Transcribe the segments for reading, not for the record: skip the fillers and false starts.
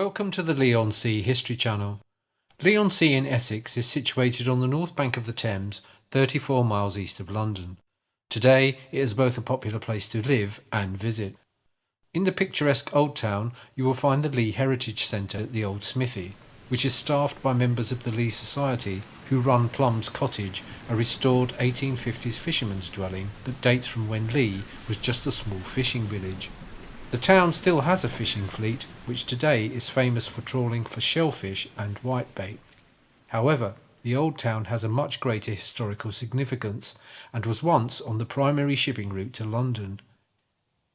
Welcome to the Leigh-on-Sea History Channel. Leigh-on-Sea in Essex is situated on the north bank of the Thames, 34 miles east of London. Today it is both a popular place to live and visit. In the picturesque Old Town you will find the Leigh Heritage Centre at the Old Smithy, which is staffed by members of the Leigh Society who run Plum's Cottage, a restored 1850s fisherman's dwelling that dates from when Leigh was just a small fishing village. The town still has a fishing fleet, which today is famous for trawling for shellfish and whitebait. However, the old town has a much greater historical significance and was once on the primary shipping route to London.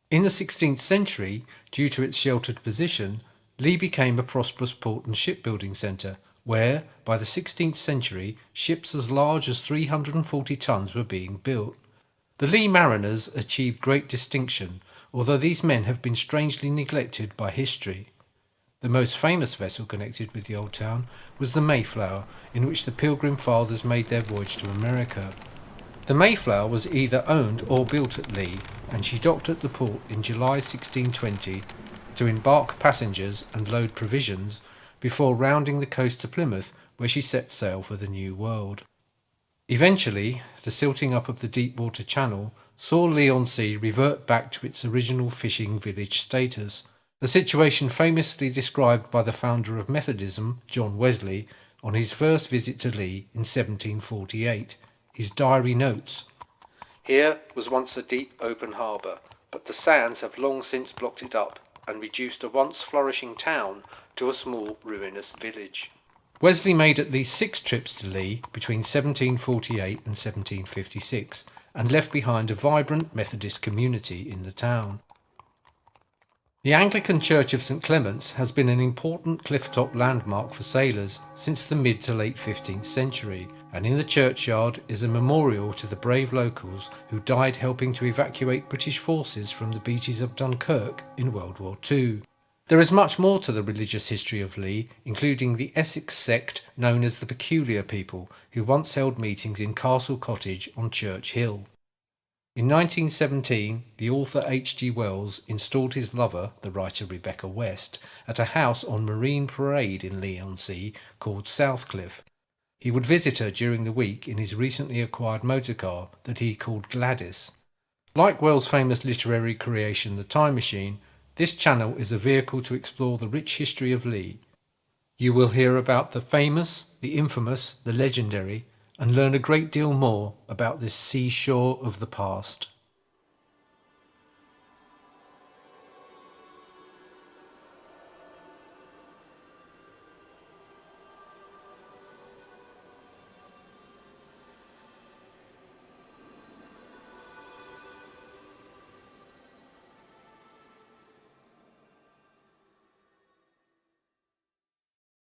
In the 16th century, due to its sheltered position, Leigh became a prosperous port and shipbuilding centre, where, by the 16th century, ships as large as 340 tons were being built. The Leigh mariners achieved great distinction, although these men have been strangely neglected by history. The most famous vessel connected with the old town was the Mayflower, in which the Pilgrim Fathers made their voyage to America. The Mayflower was either owned or built at Leigh, and she docked at the port in July 1620 to embark passengers and load provisions before rounding the coast to Plymouth, where she set sail for the New World. Eventually, the silting up of the deep water channel saw Leigh-on-Sea revert back to its original fishing village status, a situation famously described by the founder of Methodism, John Wesley, on his first visit to Leigh in 1748. His diary notes, "Here was once a deep open harbour, but the sands have long since blocked it up and reduced a once flourishing town to a small ruinous village." Wesley made at least 6 trips to Leigh between 1748 and 1756 and left behind a vibrant Methodist community in the town. The Anglican Church of St Clement's has been an important cliff-top landmark for sailors since the mid to late 15th century, and in the churchyard is a memorial to the brave locals who died helping to evacuate British forces from the beaches of Dunkirk in World War II. There is much more to the religious history of Leigh, including the Essex sect known as the Peculiar People, who once held meetings in Castle Cottage on Church Hill. In 1917, the author H.G. Wells installed his lover, the writer Rebecca West, at a house on Marine Parade in Leigh-on-Sea called Southcliffe. He would visit her during the week in his recently acquired motorcar that he called Gladys. Like Wells' famous literary creation The Time Machine, this channel is a vehicle to explore the rich history of Leigh. You will hear about the famous, the infamous, the legendary, and learn a great deal more about this seashore of the past.